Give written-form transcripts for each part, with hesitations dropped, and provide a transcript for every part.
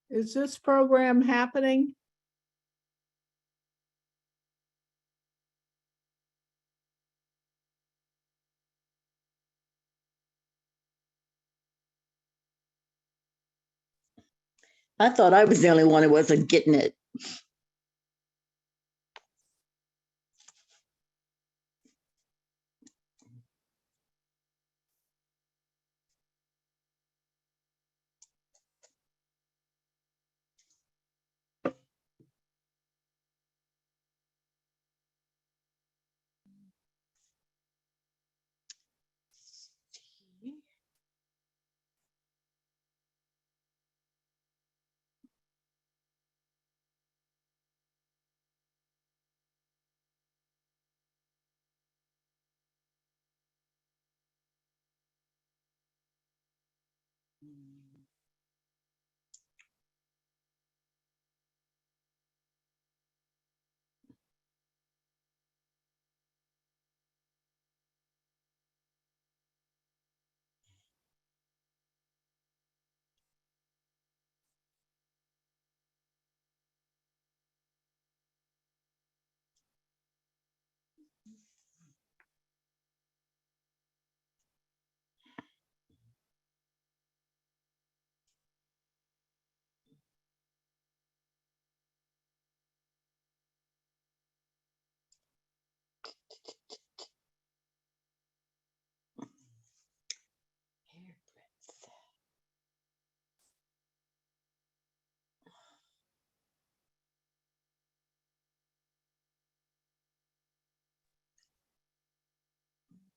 Is this program happening? I thought I was the only one who wasn't getting it.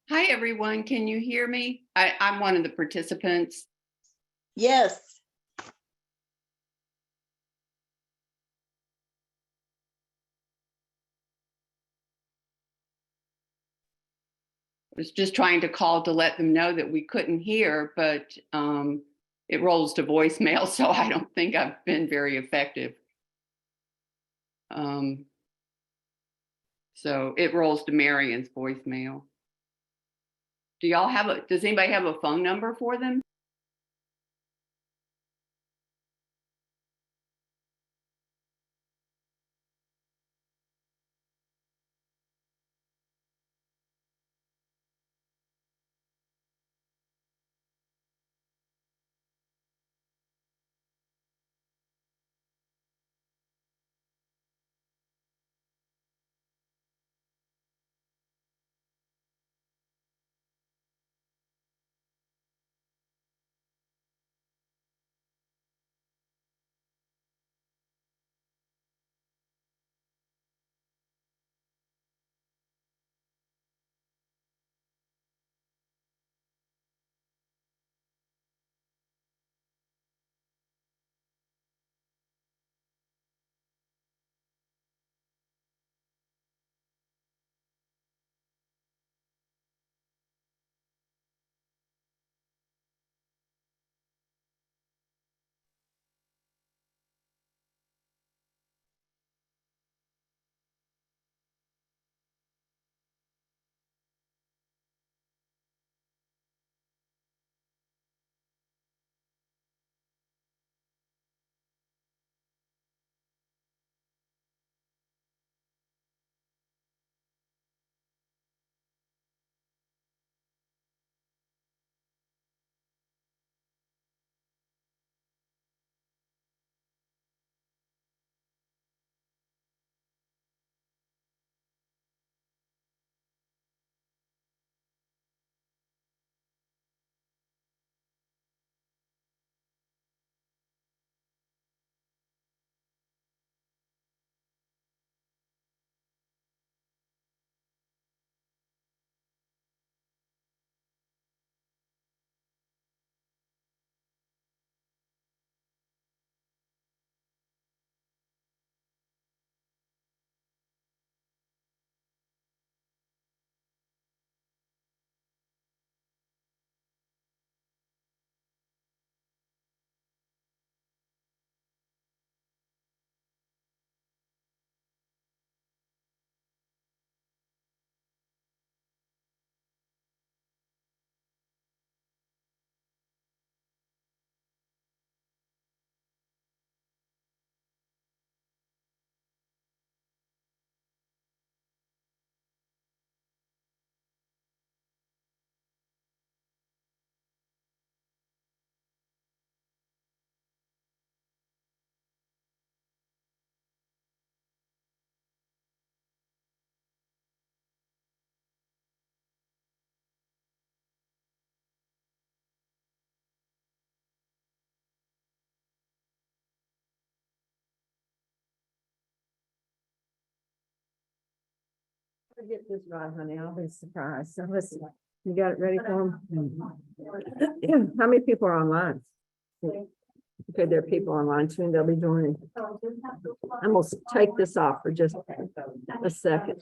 Hi, everyone. Can you hear me? I'm one of the participants. Yes. I was just trying to call to let them know that we couldn't hear, but it rolls to voicemail, so I don't think I've been very effective. So it rolls to Marion's voicemail. Does anybody have a phone number for them? Get this right, honey. I'll be surprised. So listen, you got it ready for them? How many people are online? Okay, there are people online soon. They'll be joining. I'm gonna take this off for just a second.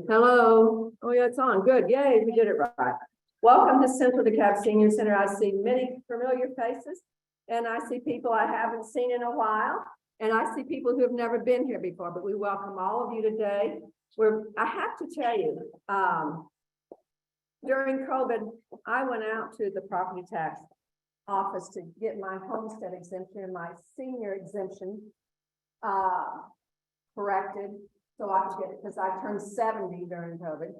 Hello. Oh, yeah, it's on. Good. Yay, we did it right. Welcome to Central DeKalb Senior Center. I see many familiar faces, and I see people I haven't seen in a while, and I see people who have never been here before, but we welcome all of you today. I have to tell you, during COVID, I went out to the property tax office to get my homestead exemption and my senior exemption corrected. So I could get it because I turned 70 during COVID.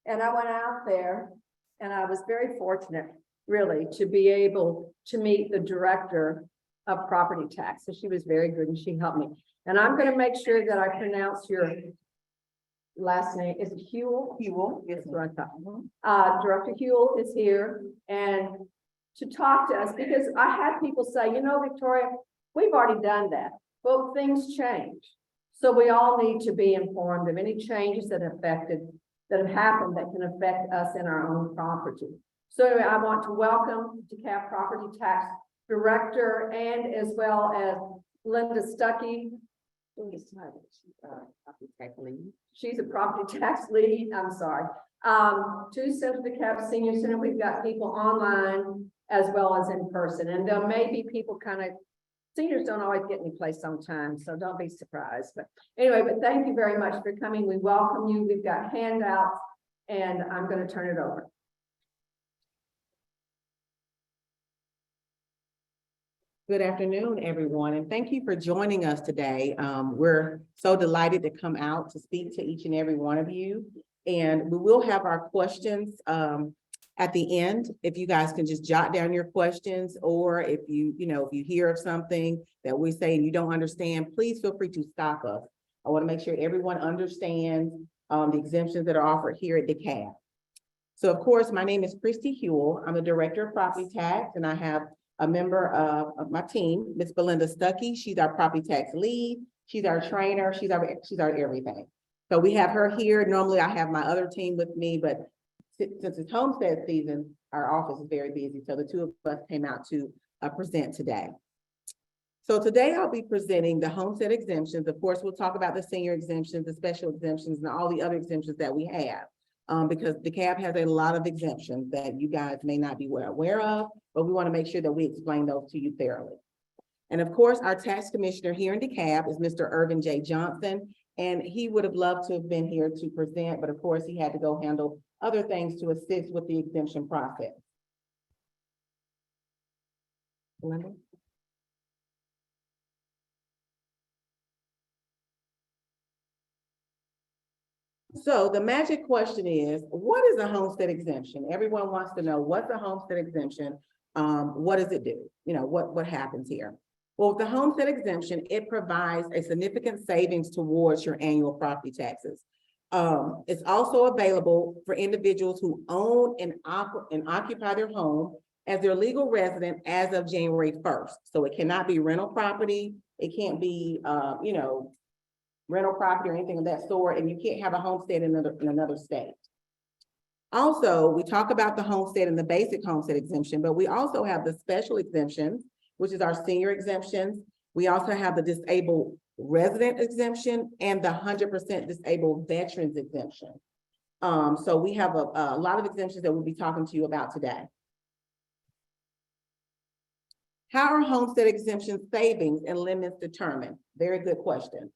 And I went out there and I was very fortunate, really, to be able to meet the director of property tax. So she was very good and she helped me. And I'm going to make sure that I pronounce your last name. Is it Huell? Huell, yes, what I thought. Director Huell is here and to talk to us because I had people say, you know, Victoria, we've already done that, but things change. So we all need to be informed of any changes that have happened that can affect us in our own property. So anyway, I want to welcome DeKalb Property Tax Director and as well as Linda Stuckey. She's a property tax lead. I'm sorry. To Central DeKalb Senior Center, we've got people online as well as in person. And there may be people seniors don't always get any place on time, so don't be surprised. But anyway, but thank you very much for coming. We welcome you. We've got handouts and I'm going to turn it over. Good afternoon, everyone, and thank you for joining us today. We're so delighted to come out to speak to each and every one of you. And we will have our questions at the end. If you guys can just jot down your questions, or if you hear of something that we say and you don't understand, please feel free to stop us. I want to make sure everyone understands the exemptions that are offered here at DeKalb. So of course, my name is Christy Huell. I'm the Director of Property Tax, and I have a member of my team, Ms. Belinda Stuckey. She's our property tax lead. She's our trainer. She's our everything. So we have her here. Normally I have my other team with me, but since it's homestead season, our office is very busy. So the two of us came out to present today. So today I'll be presenting the homestead exemptions. Of course, we'll talk about the senior exemptions, the special exemptions, and all the other exemptions that we have. Because DeKalb has a lot of exemptions that you guys may not be well aware of, but we want to make sure that we explain those to you thoroughly. And of course, our tax commissioner here in DeKalb is Mr. Irvin J. Johnson, and he would have loved to have been here to present, but of course he had to go handle other things to assist with the exemption process. Linda? So the magic question is, what is a homestead exemption? Everyone wants to know, what's a homestead exemption? What does it do? You know, what happens here? Well, with the homestead exemption, it provides a significant savings towards your annual property taxes. It's also available for individuals who own and occupy their home as their legal resident as of January 1st. So it cannot be rental property. It can't be, rental property or anything of that sort, and you can't have a homestead in another state. Also, we talk about the homestead and the basic homestead exemption, but we also have the special exemptions, which is our senior exemptions. We also have the disabled resident exemption and the 100% disabled veterans exemption. So we have a lot of exemptions that we'll be talking to you about today. How are homestead exemption savings and limits determined? Very good question.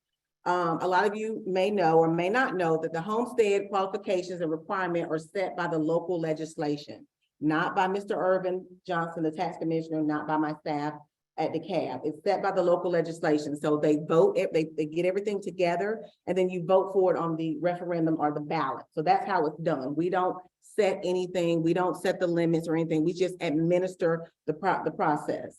A lot of you may know or may not know that the homestead qualifications and requirement are set by the local legislation, not by Mr. Irvin Johnson, the tax commissioner, not by my staff at DeKalb. It's set by the local legislation. So they vote, they get everything together, and then you vote for it on the referendum or the ballot. So that's how it's done. We don't set anything. We don't set the limits or anything. We just administer the process.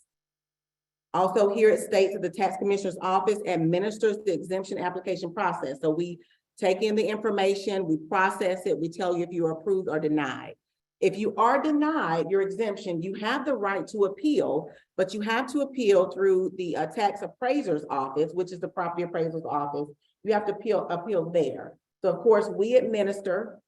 Also here it states that the tax commissioner's office administers the exemption application process. So we take in the information, we process it, we tell you if you are approved or denied. If you are denied your exemption, you have the right to appeal, but you have to appeal through the tax appraiser's office, which is the property appraiser's office. you have to appeal there. So of course, we administer,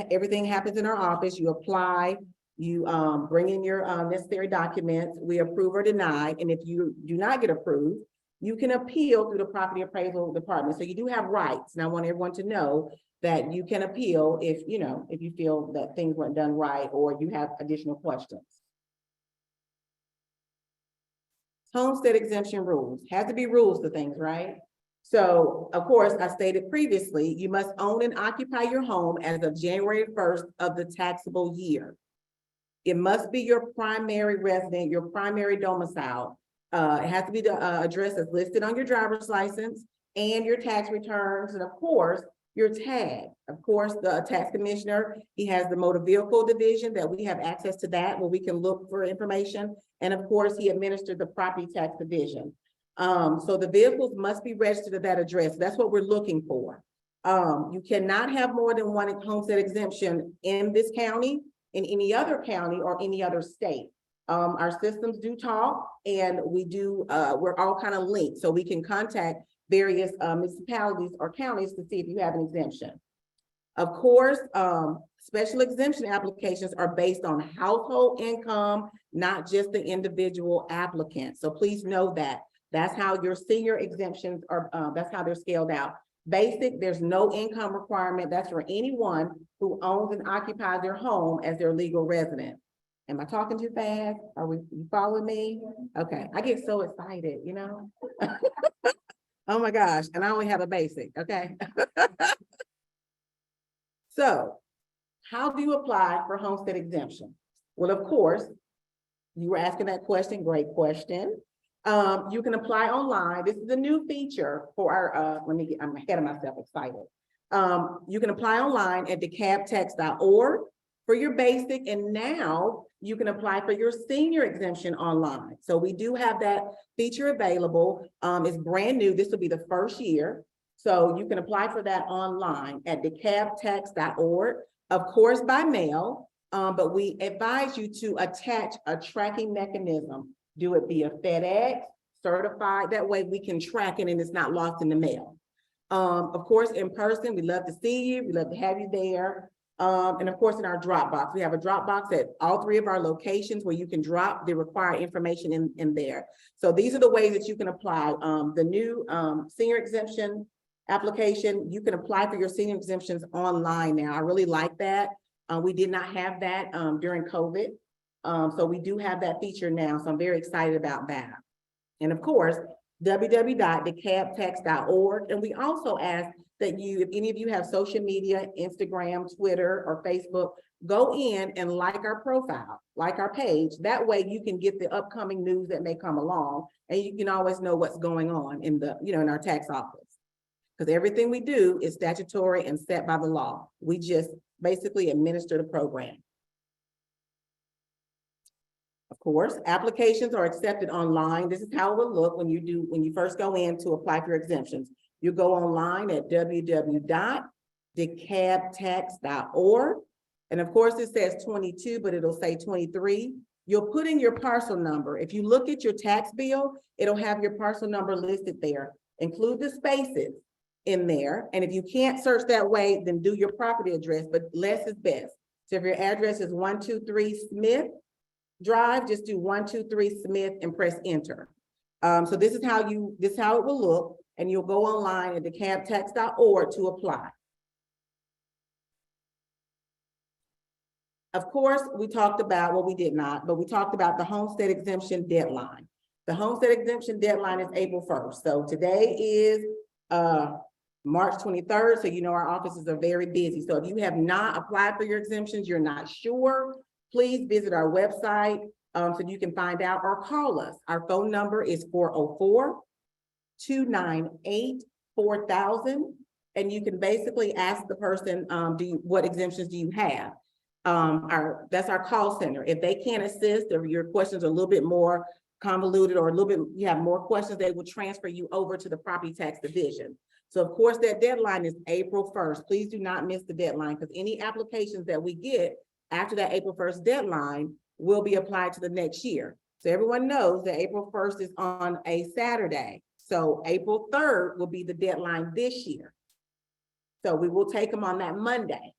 everything happens in our office. You apply, you bring in your necessary documents, we approve or deny, and if you do not get approved, you can appeal through the property appraisal department. So you do have rights, and I want everyone to know that you can appeal if you feel that things weren't done right or you have additional questions. Homestead exemption rules, has to be rules to things, right? So of course, I stated previously, you must own and occupy your home as of January 1st of the taxable year. It must be your primary resident, your primary domicile. It has to be the address that's listed on your driver's license and your tax returns, and of course, your tag. Of course, the tax commissioner, he has the motor vehicle division that we have access to that where we can look for information. And of course, he administered the property tax division. So the vehicles must be registered at that address. That's what we're looking for. You cannot have more than one homestead exemption in this county, in any other county or any other state. Our systems do talk, and we're all kind of linked, so we can contact various municipalities or counties to see if you have an exemption. Of course, special exemption applications are based on household income, not just the individual applicant. So please know that. That's how your senior exemptions are, that's how they're scaled out. Basic, there's no income requirement. That's for anyone who owns and occupies their home as their legal resident. Am I talking too fast? You following me? Okay, I get so excited, Oh my gosh, and I only have a basic, okay? So, how do you apply for homestead exemption? Well, of course, you were asking that question, great question. You can apply online. This is a new feature for our, I'm ahead of myself, excited. You can apply online at decabtax.org for your basic, and now you can apply for your senior exemption online. So we do have that feature available. It's brand new. This will be the first year. So you can apply for that online at decabtax.org, of course, by mail, but we advise you to attach a tracking mechanism. Do it via FedEx, certified. That way we can track it and it's not lost in the mail. Of course, in person, we love to see you. We love to have you there. And of course, in our Dropbox, we have a Dropbox at all 3 of our locations where you can drop the required information in there. So these are the ways that you can apply. The new senior exemption application, you can apply for your senior exemptions online now. I really like that. We did not have that during COVID. So we do have that feature now. So I'm very excited about that. And of course, www.decabtax.org. And we also ask that if any of you have social media, Instagram, Twitter, or Facebook, go in and like our profile, like our page. That way you can get the upcoming news that may come along, and you can always know what's going on in in our tax office. Because everything we do is statutory and set by the law. We just basically administer the program. Of course, applications are accepted online. This is how it will look when you first go in to apply for your exemptions. You go online at www.decabtax.org. And of course, it says 22, but it'll say 23. You'll put in your parcel number. If you look at your tax bill, it'll have your parcel number listed there. Include the spaces in there. And if you can't search that way, then do your property address, but less is best. So if your address is 123 Smith Drive, just do 123 Smith and press enter. So this is how it will look, and you'll go online at decabtax.org to apply. Of course, we talked about, well, we did not, but we talked about the homestead exemption deadline. The homestead exemption deadline is April 1st. So today is March 23rd. So our offices are very busy. So if you have not applied for your exemptions, you're not sure, please visit our website so you can find out, or call us. Our phone number is 404-298-4000. And you can basically ask the person, what exemptions do you have? That's our call center. If they can't assist, or your questions are a little bit more convoluted, or you have more questions, they will transfer you over to the property tax division. So of course, that deadline is April 1st. Please do not miss the deadline, because any applications that we get after that April 1st deadline will be applied to the next year. So everyone knows that April 1st is on a Saturday. So April 3rd will be the deadline this year. So we will take them on that Monday,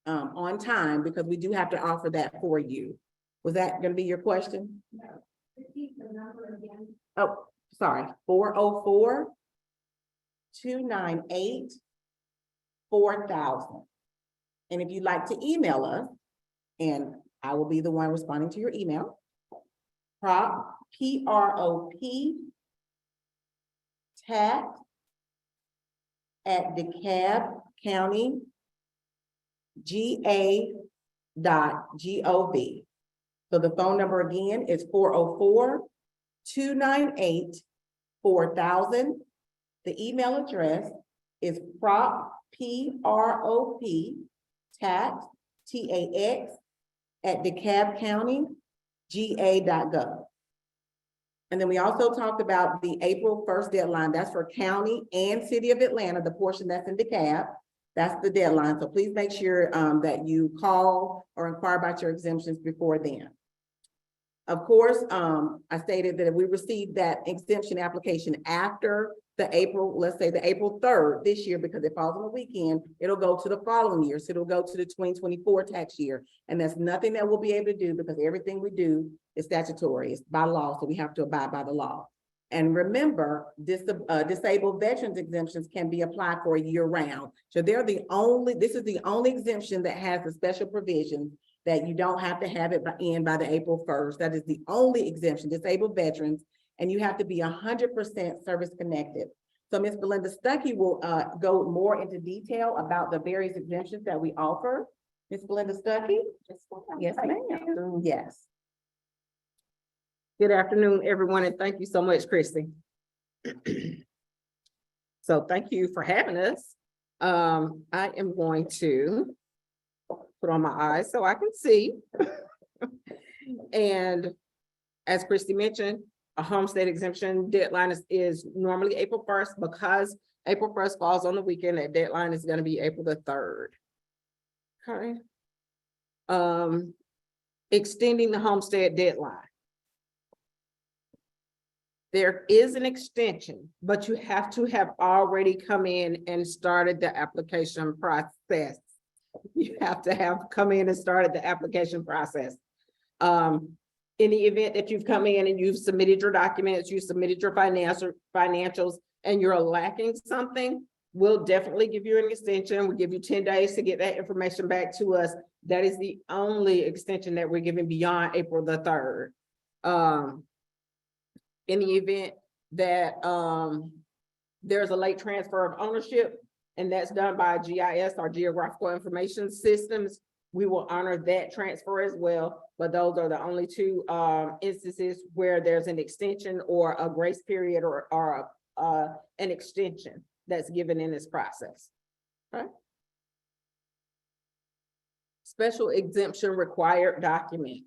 on time, because we do have to offer that for you. Was that gonna be your question? Repeat the number again. Oh, sorry, 404-298-4000. And if you'd like to email us, and I will be the one responding to your email, PROP tax at DeKalb County GA.gov. So the phone number again is 404-298-4000. The email address is prop tax TAX at DeKalb County GA.gov. And then we also talked about the April 1st deadline. That's for county and city of Atlanta, the portion that's in DeKalb. That's the deadline. So please make sure that you call or inquire about your exemptions before then. Of course, I stated that if we received that exemption application after the April, let's say the April 3rd this year, because it falls on the weekend, it'll go to the following year. So it'll go to the 2024 tax year. And that's nothing that we'll be able to do because everything we do is statutory, it's by law. So we have to abide by the law. And remember, disabled veterans exemptions can be applied for year round. So this is the only exemption that has a special provision that you don't have to have it by the April 1st. That is the only exemption, disabled veterans, and you have to be 100% service connected. So Ms. Belinda Stuckey will go more into detail about the various exemptions that we offer. Ms. Belinda Stuckey? Yes, ma'am. Yes. Good afternoon, everyone, and thank you so much, Christy. So thank you for having us. I am going to put on my eyes so I can see. And as Christy mentioned, a homestead exemption deadline is normally April 1st. Because April 1st falls on the weekend, that deadline is going to be April the 3rd. Okay. Extending the homestead deadline. There is an extension, but you have to have already come in and started the application process. You have to have come in and started the application process. In the event that you've come in and you've submitted your documents, you submitted your financials, and you're lacking something, we'll definitely give you an extension. We'll give you 10 days to get that information back to us. That is the only extension that we're giving beyond April the 3rd. In the event that there's a late transfer of ownership, and that's done by GIS or Geographical Information Systems, we will honor that transfer as well. But those are the only two instances where there's an extension or a grace period or an extension that's given in this process. Okay. Special exemption required documents.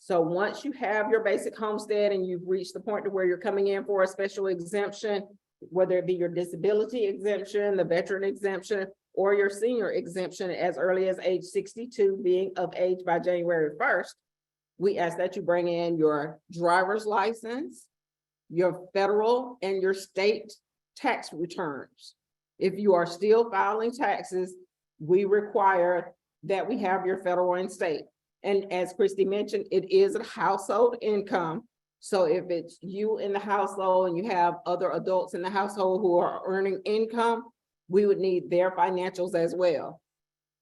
So once you have your basic homestead and you've reached the point to where you're coming in for a special exemption, whether it be your disability exemption, the veteran exemption, or your senior exemption as early as age 62, being of age by January 1st, we ask that you bring in your driver's license, your federal and your state tax returns. If you are still filing taxes, we require that we have your federal and state. And as Christy mentioned, it is a household income. So if it's you in the household and you have other adults in the household who are earning income, we would need their financials as well.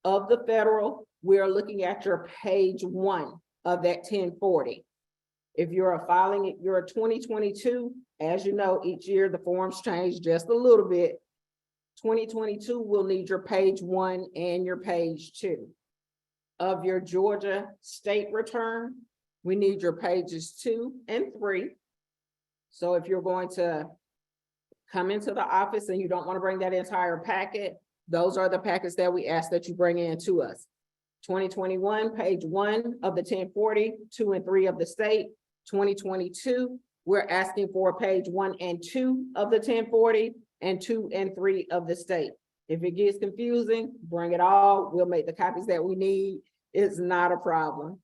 Of the federal, we're looking at your page 1 of that 1040. If you're filing your 2022, as you know, each year the forms change just a little bit. 2022 will need your page 1 and your page 2. Of your Georgia state return, we need your pages 2 and 3. So if you're going to come into the office and you don't want to bring that entire packet, those are the packets that we ask that you bring in to us. 2021, page 1 of the 1040, 2 and 3 of the state. 2022, we're asking for page 1 and 2 of the 1040 and 2 and 3 of the state. If it gets confusing, bring it all. We'll make the copies that we need. It's not a problem.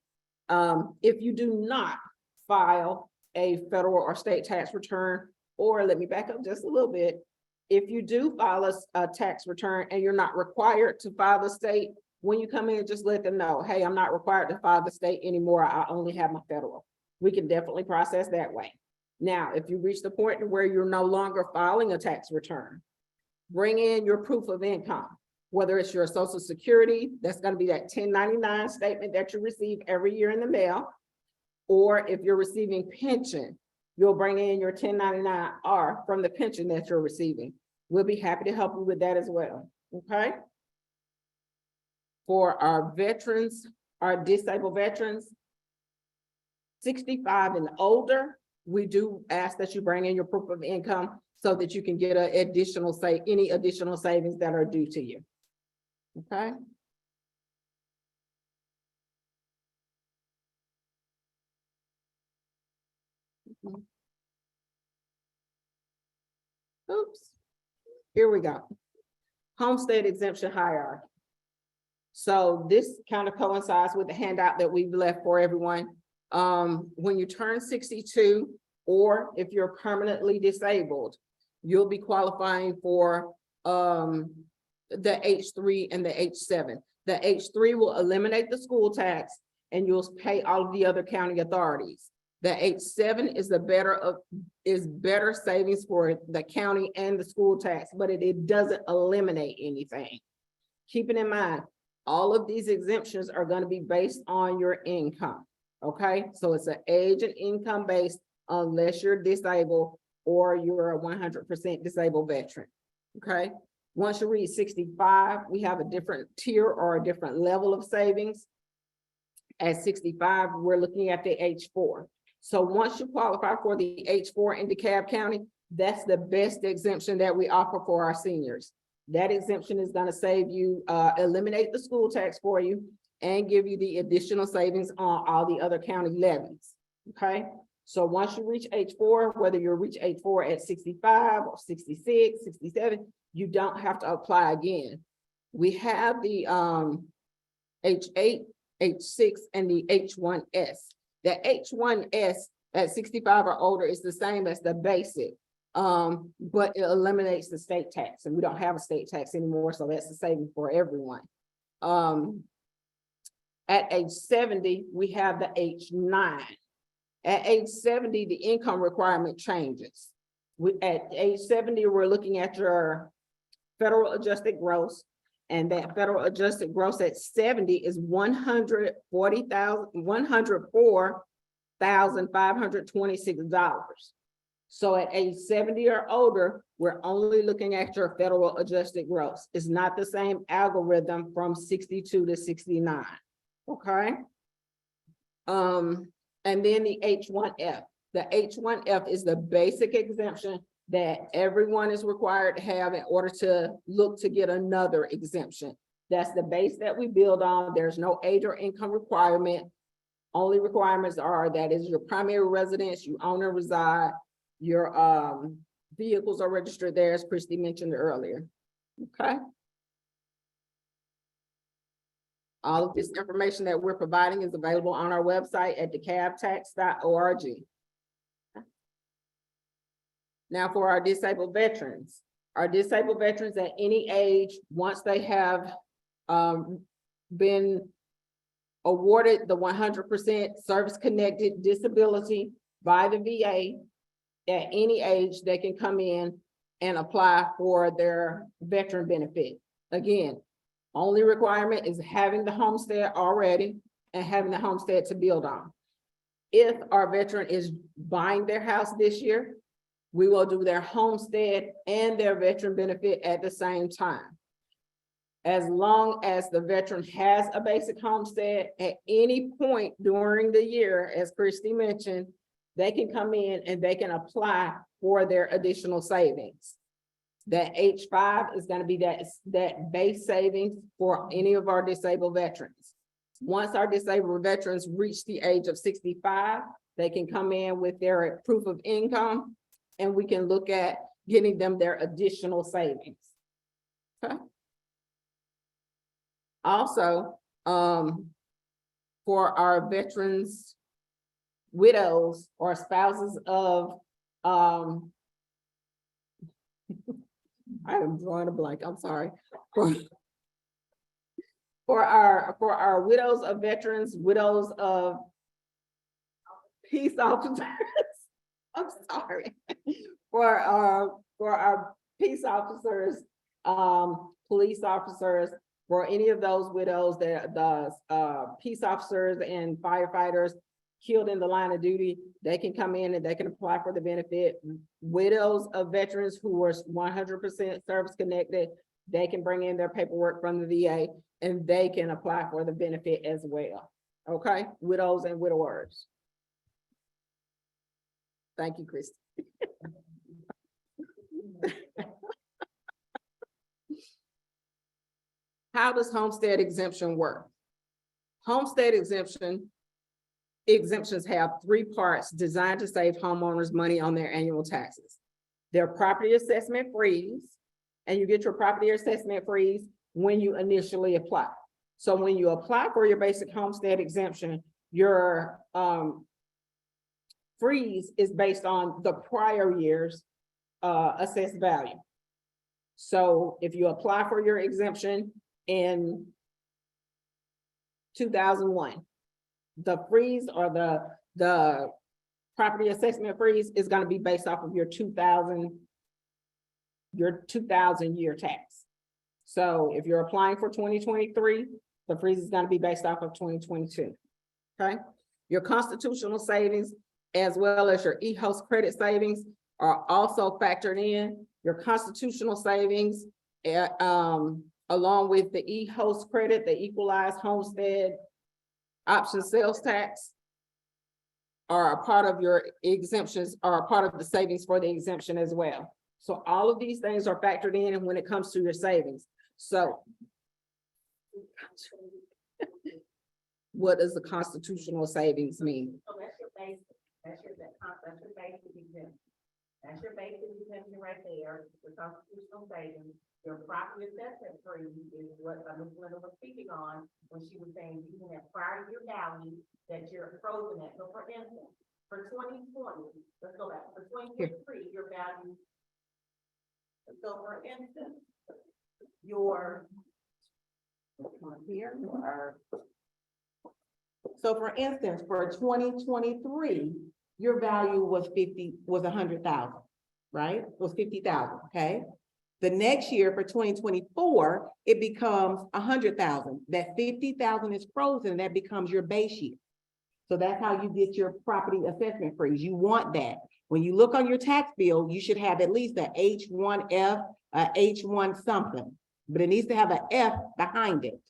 If you do not file a federal or state tax return, Or let me back up just a little bit. If you do file a tax return and you're not required to file the state, when you come in, just let them know, hey, I'm not required to file the state anymore. I only have my federal. We can definitely process that way. Now, if you reach the point where you're no longer filing a tax return, bring in your proof of income, whether it's your Social Security, that's going to be that 1099 statement that you receive every year in the mail, or if you're receiving pension, you'll bring in your 1099-R from the pension that you're receiving. We'll be happy to help you with that as well, okay? For our veterans, our disabled veterans, 65 and older, we do ask that you bring in your proof of income so that you can get any additional savings that are due to you, okay? Oops, here we go. Homestead exemption hierarchy. So this kind of coincides with the handout that we've left for everyone. When you turn 62, or if you're permanently disabled, you'll be qualifying for the H3 and the H7. The H3 will eliminate the school tax and you'll pay all of the other county authorities. The H7 is better savings for the county and the school tax, but it doesn't eliminate anything. Keeping in mind, all of these exemptions are going to be based on your income. Okay, so it's an age and income based unless you're disabled or you're a 100% disabled veteran. Okay, once you reach 65, we have a different tier or a different level of savings. At 65, we're looking at the H4. So once you qualify for the H4 in DeKalb County, that's the best exemption that we offer for our seniors. That exemption is going to save you, eliminate the school tax for you and give you the additional savings on all the other county levies, okay? So once you reach H4, whether you reach H4 at 65 or 66, 67, you don't have to apply again. We have the H8, H6, and the H1S. The H1S at 65 or older is the same as the basic, but it eliminates the state tax, and we don't have a state tax anymore, so that's the saving for everyone. At age 70, we have the H9. At age 70, the income requirement changes. At age 70, we're looking at your federal adjusted gross, and that federal adjusted gross at 70 is $104,526. So at age 70 or older, we're only looking at your federal adjusted gross. It's not the same algorithm from 62 to 69. Okay. And then the H1F. The H1F is the basic exemption that everyone is required to have in order to look to get another exemption. That's the base that we build on. There's no age or income requirement. Only requirements are that is your primary residence, you own and reside, your vehicles are registered there, as Christy mentioned earlier. Okay. All of this information that we're providing is available on our website at decabtax.org. Now for our disabled veterans at any age, once they have been awarded the 100% service-connected disability by the VA, at any age, they can come in and apply for their veteran benefit. Again, only requirement is having the homestead already and having the homestead to build on. If our veteran is buying their house this year, we will do their homestead and their veteran benefit at the same time. As long as the veteran has a basic homestead at any point during the year, as Christy mentioned, they can come in and they can apply for their additional savings. That H5 is going to be that base savings for any of our disabled veterans. Once our disabled veterans reach the age of 65, they can come in with their proof of income and we can look at getting them their additional savings. Okay. Also, for our veterans, widows or spouses of I am drawing a blank, I'm sorry. For our widows of veterans, widows of peace officers, I'm sorry. For our peace officers, police officers, for any of those widows, the peace officers and firefighters killed in the line of duty, they can come in and they can apply for the benefit. Widows of veterans who are 100% service connected, they can bring in their paperwork from the VA and they can apply for the benefit as well. Okay, widows and widowers. Thank you, Christy. How does homestead exemption work? Homestead exemptions have three parts designed to save homeowners money on their annual taxes. Their property assessment freeze, and you get your property assessment freeze when you initially apply. So when you apply for your basic homestead exemption, your freeze is based on the prior year's assessed value. So if you apply for your exemption in 2001, the freeze or the property assessment freeze is going to be based off of your 2000 year tax. So if you're applying for 2023, the freeze is going to be based off of 2022. Okay, your constitutional savings as well as your e-host credit savings are also factored in. Your constitutional savings, along with the e-host credit, the equalized homestead option sales tax, are a part of your exemptions, are a part of the savings for the exemption as well. So all of these things are factored in when it comes to your savings. So what does the constitutional savings mean? So that's your basic, that's your basic exemption. That's your basic exemption right there, the constitutional savings. Your property assessment freeze is what Ms. Linda was speaking on when she was saying using that prior year value that you're frozen at. So for instance, for 2020, let's go back, for 2023, your value. So for instance, your Here, so for instance, for 2023, your value was 100,000, right? It was 50,000, okay? The next year for 2024, it becomes 100,000. That 50,000 is frozen, and that becomes your base year. So that's how you get your property assessment freeze. You want that. When you look on your tax bill, you should have at least a H1F, a H1 something, but it needs to have an F behind it.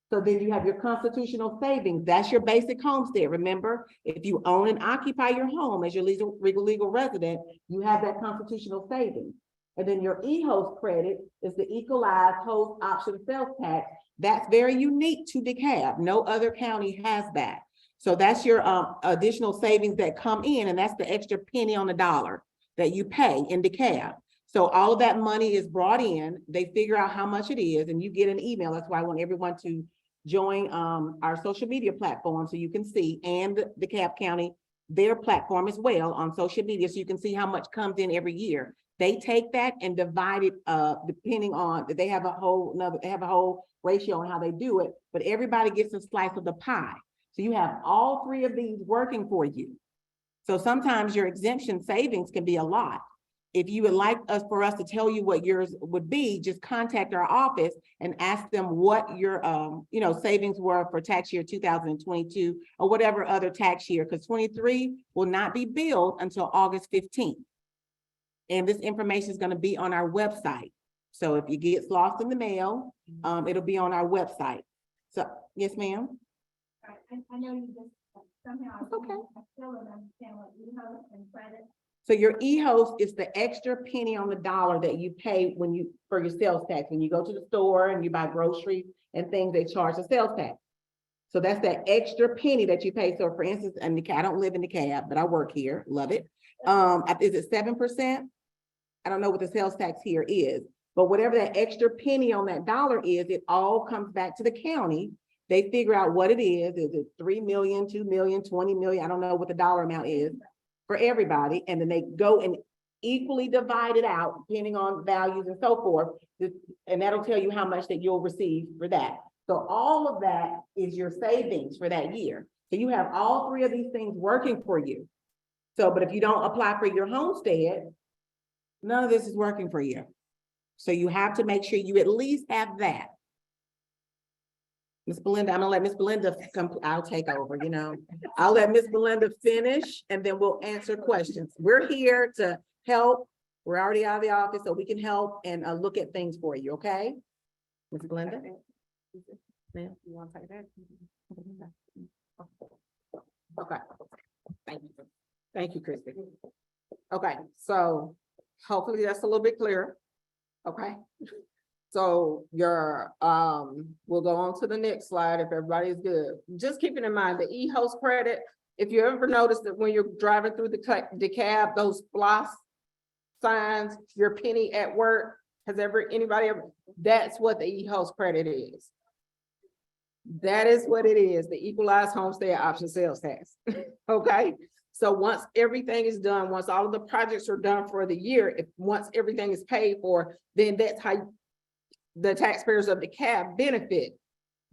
So then you have your constitutional savings. That's your basic homestead. Remember, if you own and occupy your home as your legal resident, you have that constitutional savings. And then your e-host credit is the equalized host option sales tax. That's very unique to DeKalb. No other county has that. So that's your additional savings that come in, and that's the extra penny on the dollar that you pay in DeKalb. So all of that money is brought in, they figure out how much it is, and you get an email. That's why I want everyone to join our social media platform so you can see, and the DeKalb County, their platform as well on social media, so you can see how much comes in every year. They take that and divide it depending on, they have a whole ratio on how they do it, but everybody gets a slice of the pie. So you have all three of these working for you. So sometimes your exemption savings can be a lot. If you would like for us to tell you what yours would be, just contact our office and ask them what your savings were for tax year 2022 or whatever other tax year, because 23 will not be billed until August 15th. And this information is going to be on our website. So if it gets lost in the mail, it'll be on our website. So, yes, ma'am. I know you just somehow. Okay. I still don't understand what e-host and credit. So your e-host is the extra penny on the dollar that you pay for your sales tax. When you go to the store and you buy groceries and things, they charge a sales tax. So that's that extra penny that you pay. So for instance, I don't live in DeKalb, but I work here, love it. Is it 7%? I don't know what the sales tax here is, but whatever that extra penny on that dollar is, it all comes back to the county. They figure out what it is. Is it 3 million, 2 million, 20 million? I don't know what the dollar amount is for everybody. And then they go and equally divided out, depending on values and so forth. And that'll tell you how much that you'll receive for that. So all of that is your savings for that year. So you have all three of these things working for you. So, but if you don't apply for your homestead, none of this is working for you. So you have to make sure you at least have that. Miss Belinda, I'm gonna let Miss Belinda come, I'll take over, you know. I'll let Miss Belinda finish and then we'll answer questions. We're here to help. We're already out of the office, so we can help and look at things for you, okay? Miss Belinda? Ma'am, you wanna take that? Okay. Thank you. Thank you, Christy. Okay, so hopefully that's a little bit clearer. Okay. So we'll go on to the next slide if everybody's good. Just keeping in mind the e-host credit, if you ever notice that when you're driving through the cab, those floss signs, your penny at work, anybody ever, that's what the e-host credit is. That is what it is, the equalized homestead option sales tax. Okay, so once everything is done, once all of the projects are done for the year, once everything is paid for, then that's how the taxpayers of the cab benefit.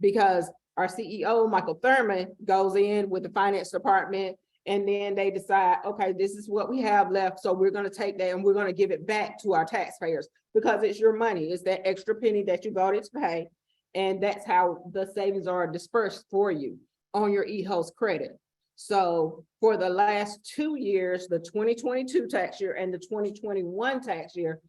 Because our CEO, Michael Thurman, goes in with the finance department and then they decide, okay, this is what we have left. So we're gonna take that and we're gonna give it back to our taxpayers because it's your money. It's that extra penny that you voted to pay. And that's how the savings are dispersed for you on your e-host credit. So for the last 2 years, the 2022 tax year and the 2021 tax year,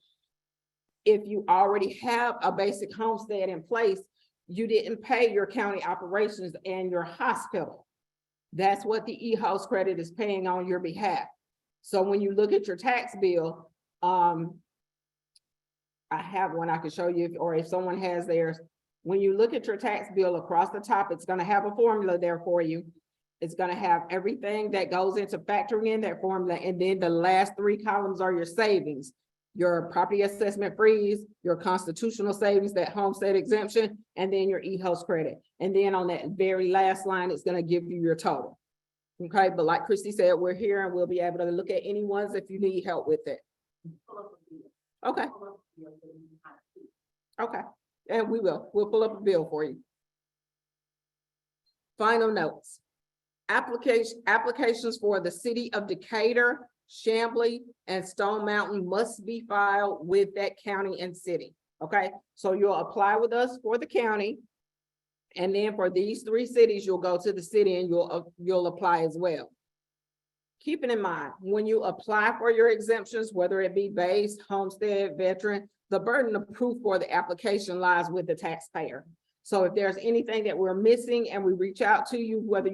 if you already have a basic homestead in place, you didn't pay your county operations and your hospital. That's what the e-host credit is paying on your behalf. So when you look at your tax bill, I have one I can show you, or if someone has theirs. When you look at your tax bill across the top, it's gonna have a formula there for you. It's gonna have everything that goes into factoring in that formula, and then the last 3 columns are your savings. Your property assessment freeze, your constitutional savings, that homestead exemption, and then your e-host credit. And then on that very last line, it's gonna give you your total. Okay, but like Christy said, we're here and we'll be able to look at any ones if you need help with it. Okay. Okay, and we'll pull up a bill for you. Final notes. Applications for the city of Decatur, Chamblee, and Stone Mountain must be filed with that county and city. Okay, so you'll apply with us for the county. And then for these 3 cities, you'll go to the city and you'll apply as well. Keeping in mind, when you apply for your exemptions, whether it be base, homestead, veteran, the burden of proof for the application lies with the taxpayer. So if there's anything that we're missing and we reach out to you, whether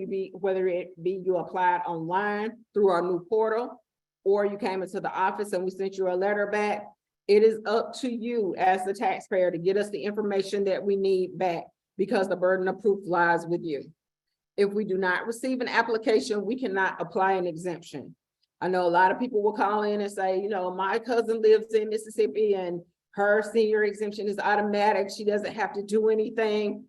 it be you applied online through our new portal, or you came into the office and we sent you a letter back, it is up to you as the taxpayer to get us the information that we need back, because the burden of proof lies with you. If we do not receive an application, we cannot apply an exemption. I know a lot of people will call in and say, you know, my cousin lives in Mississippi and her senior exemption is automatic. She doesn't have to do anything.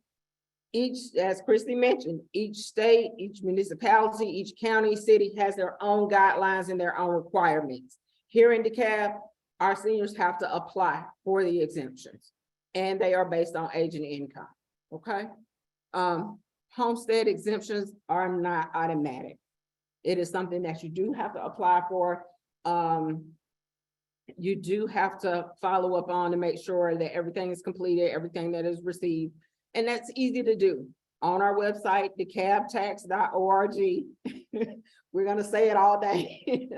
Each, as Christy mentioned, each state, each municipality, each county, city has their own guidelines and their own requirements. Here in DeKalb, our seniors have to apply for the exemptions, and they are based on age and income, okay? Homestead exemptions are not automatic. It is something that you do have to apply for. You do have to follow up on to make sure that everything is completed, everything that is received. And that's easy to do on our website, decabtax.org. We're gonna say it all day.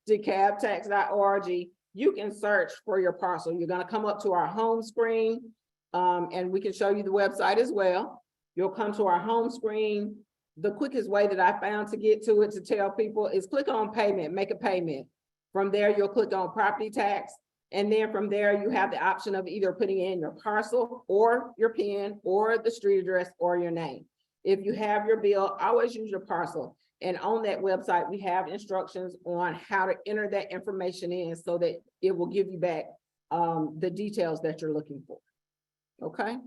decabtax.org. You can search for your parcel. You're gonna come up to our home screen, and we can show you the website as well. You'll come to our home screen. The quickest way that I found to get to it, to tell people, is click on payment, make a payment. From there, you'll click on property tax. And then from there, you have the option of either putting in your parcel or your PIN or the street address or your name. If you have your bill, always use your parcel. And on that website, we have instructions on how to enter that information in so that it will give you back the details that you're looking for. Okay.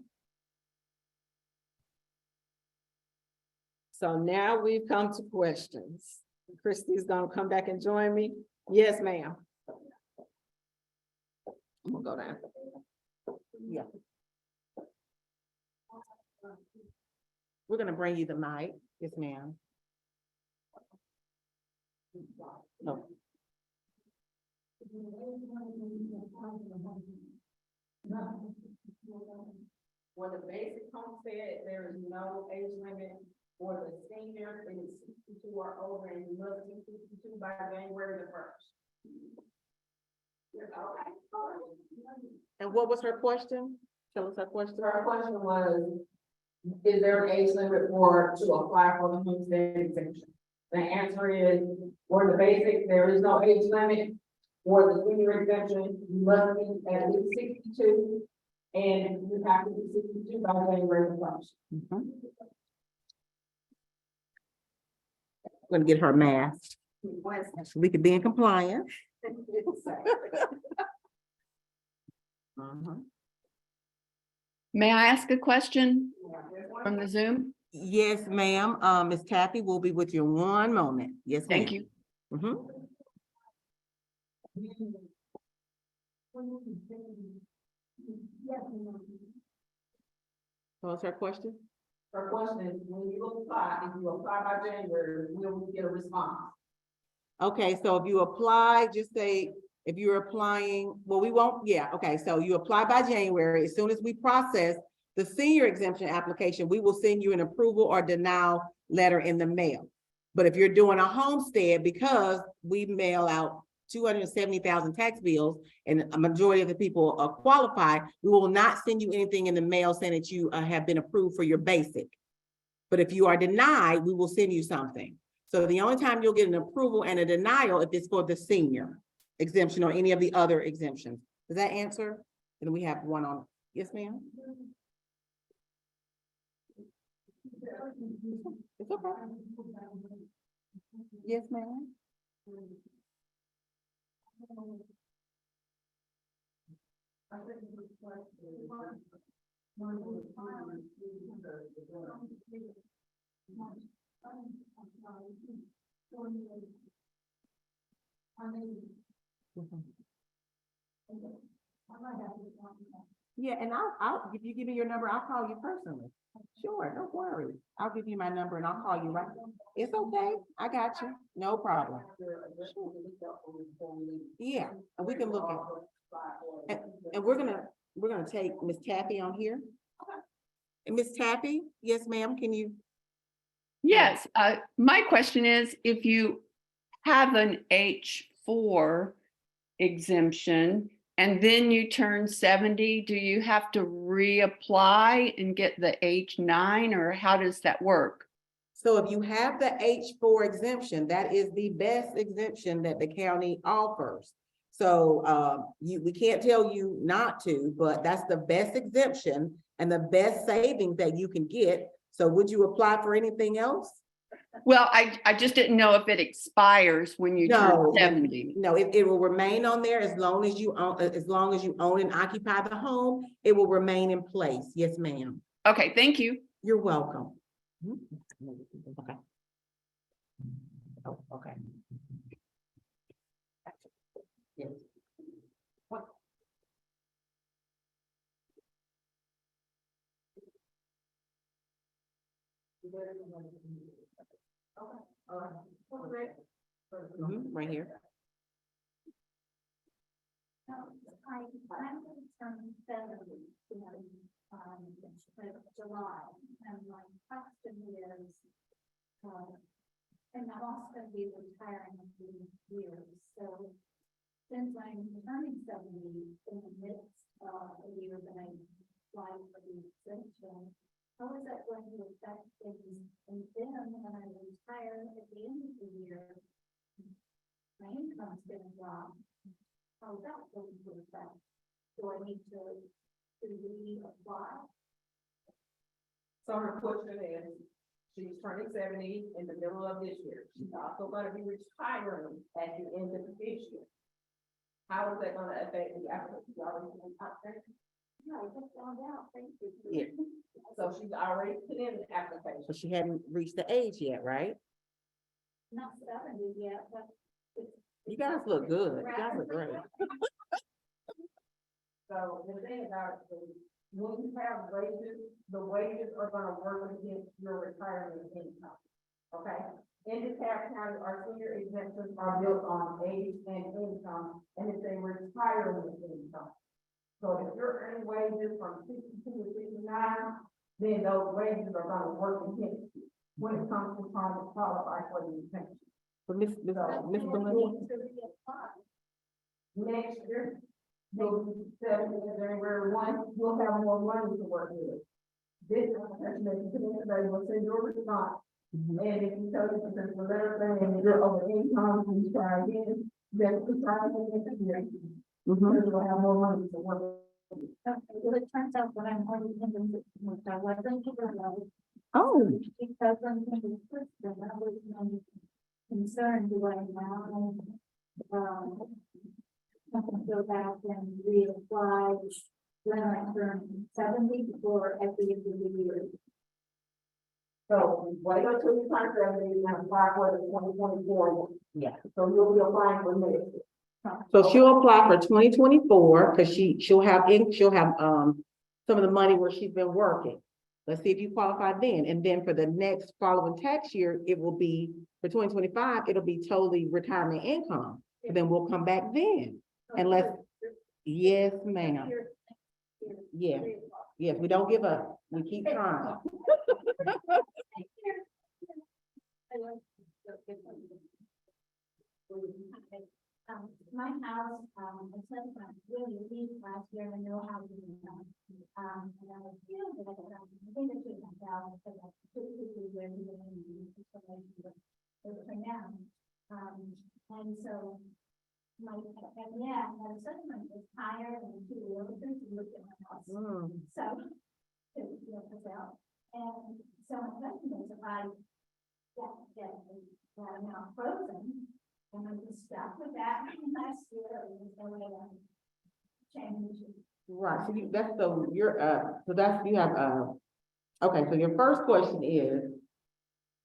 So now we've come to questions. Christy's gonna come back and join me. Yes, ma'am. We'll go down. Yeah. We're gonna bring you the mic. Yes, ma'am. No. For the basic homestead, there is no age limit. For the senior, it is 62 or older, and you must be 62 by January the 1st. And what was her question? Tell us her question. Her question was, is there an age limit to apply for the homestead exemption? The answer is, for the basic, there is no age limit. For the senior exemption, you must be at least 62, and you have to be 62 by January the 1st. We're gonna get her mask. So we could be in compliance. Mhm. May I ask a question from the Zoom? Yes, ma'am. Ms. Taffy will be with you in one moment. Yes, ma'am. Thank you. Mhm. What was her question? Her question is, when you apply, if you apply by January, will we get a response? Okay, so if you apply, just say, if you're applying, well, we won't, yeah, okay, so you apply by January. As soon as we process the senior exemption application, we will send you an approval or denial letter in the mail. But if you're doing a homestead, because we mail out 270,000 tax bills and a majority of the people qualify, we will not send you anything in the mail saying that you have been approved for your basic. But if you are denied, we will send you something. So the only time you'll get an approval and a denial if it's for the senior exemption or any of the other exemptions. Does that answer? And we have one on, yes, ma'am? It's okay. Yes, ma'am. Yeah, and I'll, if you give me your number, I'll call you personally. Sure, don't worry. I'll give you my number and I'll call you right. It's okay. I got you. No problem. Sure. Yeah, and we can look at, and we're gonna take Miss Taffy on here. And Miss Taffy, yes, ma'am, can you? Yes, my question is, if you have an H4 exemption and then you turn 70, do you have to reapply and get the H9, or how does that work? So if you have the H4 exemption, that is the best exemption that the county offers. So we can't tell you not to, but that's the best exemption and the best savings that you can get. So would you apply for anything else? Well, I just didn't know if it expires when you turn 70. No, it will remain on there as long as you own and occupy the home, it will remain in place. Yes, ma'am. Okay, thank you. You're welcome. Okay. Oh, okay. Yes. What? Right here. I'm from February, July, and my question is, and I'm also going to be retiring in a few years, so since I'm turning 70 in the midst of a year that I'm applying for the exemption, how is that going to affect things? And then when I retire at the end of the year, my income's going to drop. How is that going to affect? Do I need to reapply? So her question is, she's turning 70 in the middle of this year. She's also going to be retiring at the end of this year. How is that going to affect the application? No, I just found out, thank you. Yeah. So she's already put in the application. So she hadn't reached the age yet, right? Not 70 yet, but. You guys look good. You guys look great. So the thing about it is, when you have wages, the wages are gonna work against your retirement income, okay? In DeKalb County, our senior exemptions are built on age and income, and it's a retirement income. So if you're earning wages from 62 to 69, then those wages are gonna work against you when it comes to trying to qualify for the exemption. But Miss Belinda, Next year, you'll be 70, January 1, you'll have more money to work with. This information they will send you a response. And if you tell you that the letter saying you're over income, you try again, then you try again next year. Because you'll have more money to work with. Okay, well, it turns out that I'm already in the, I wasn't sure. oh, Because I'm thinking, that I was concerned right now, I can go back and reapply when I turn 70 or at the end of the year. So, wait until you turn 70 and apply for the 2024 one. yeah. So you'll be applying for next year. So she'll apply for 2024, because she'll have some of the money where she's been working. Let's see if you qualify then, and then for the next following tax year, it will be, for 2025, it'll be totally retirement income. And then we'll come back then, unless, yes, ma'am, yes, yes, we don't give up, we keep trying. My house, I said, I really need last year, I know how to do that. And I was feeling that I think it should have down, because I typically where we don't need information, but for now. And so my, and yeah, my assessment is higher than two realtors who looked at my house. So, to, this out. And so my question is, if I get that amount frozen, and I'm just stuck with that last year, and there's no way to change it. Right, so you have, okay, so your first question is,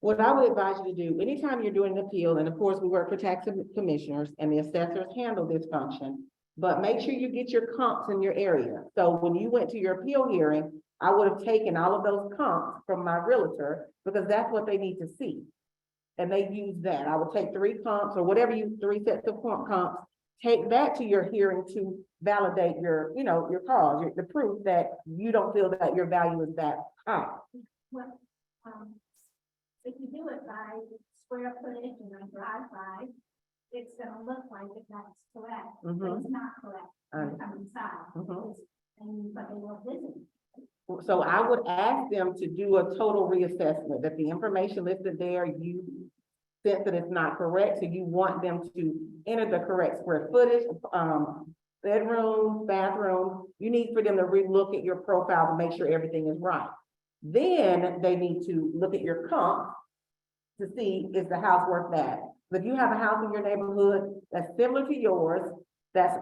what I would advise you to do, anytime you're doing an appeal, and of course, we work for tax commissioners and the assessors handle this function, but make sure you get your comps in your area. So when you went to your appeal hearing, I would have taken all of those comps from my realtor, because that's what they need to see. And they use that. I would take 3 comps or whatever three sets of comps, take that to your hearing to validate your, your cause, the proof that you don't feel that your value is that high. Well, if you do it by square footage and I drive by, it's gonna look like if that's correct, but it's not correct. When you come inside. But they will visit. So I would ask them to do a total reassessment, that the information listed there, you sense that it's not correct, so you want them to enter the correct square footage, bedroom, bathroom. You need for them to relook at your profile to make sure everything is right. Then they need to look at your comp to see, is the house worth that? If you have a house in your neighborhood that's similar to yours, that's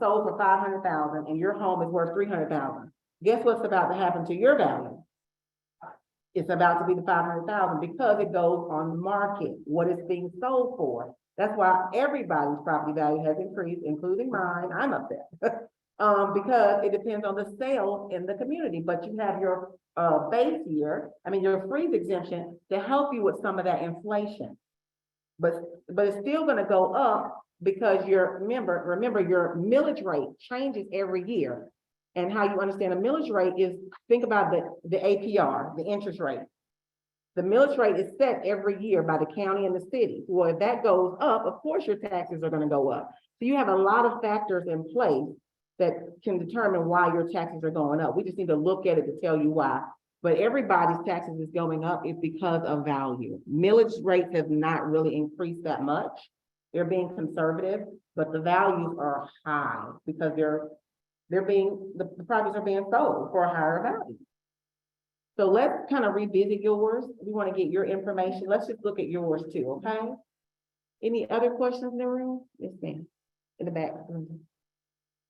sold for 500,000 and your home is worth 300,000, guess what's about to happen to your value? It's about to be the 500,000 because it goes on market, what it's being sold for. That's why everybody's property value has increased, including mine. I'm upset. Because it depends on the sale in the community, but you have your base year, your freeze exemption to help you with some of that inflation. But it's still gonna go up because remember your millage rate changes every year. And how you understand a millage rate is, think about the APR, the interest rate. The millage rate is set every year by the county and the city. Well, if that goes up, of course your taxes are gonna go up. So you have a lot of factors in place that can determine why your taxes are going up. We just need to look at it to tell you why. But everybody's taxes is going up is because of value. Millage rates have not really increased that much. They're being conservative, but the values are high because the properties are being sold for a higher value. So let's kind of revisit yours. We want to get your information. Let's just look at yours too, okay? Any other questions in the room? Yes, ma'am. In the back.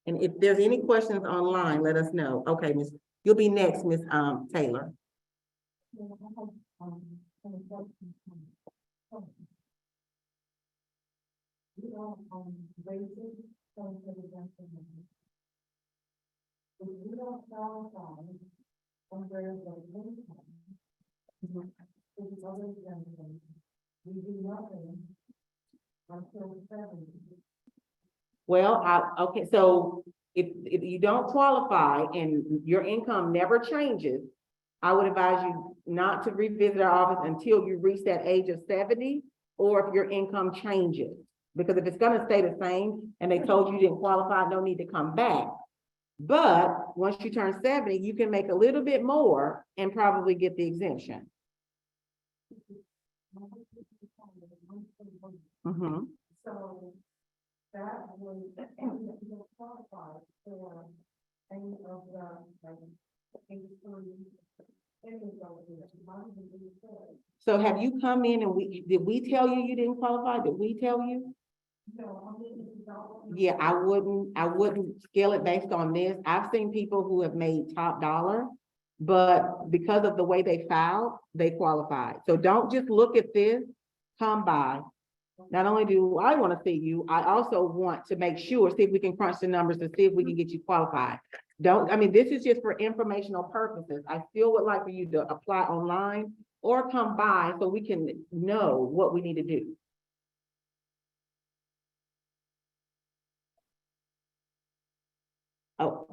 And if there's any questions online, let us know. Okay, Miss, you'll be next, Miss Taylor. if you don't qualify under the income, it's other exemption, we do nothing until 70. Well, okay, so if you don't qualify and your income never changes, I would advise you not to revisit our office until you reach that age of 70, or if your income changes. Because if it's gonna stay the same and they told you didn't qualify, no need to come back. But once you turn 70, you can make a little bit more and probably get the exemption. Mhm. So that would, you don't qualify for any of the, like, any of those, mine would be good. So have you come in and did we tell you you didn't qualify? Did we tell you? No, I mean, if you don't. Yeah, I wouldn't scale it based on this. I've seen people who have made top dollar, but because of the way they filed, they qualified. So don't just look at this, come by. Not only do I want to see you, I also want to make sure, see if we can crunch the numbers to see if we can get you qualified. I mean, this is just for informational purposes. I still would like for you to apply online or come by so we can know what we need to do. Oh.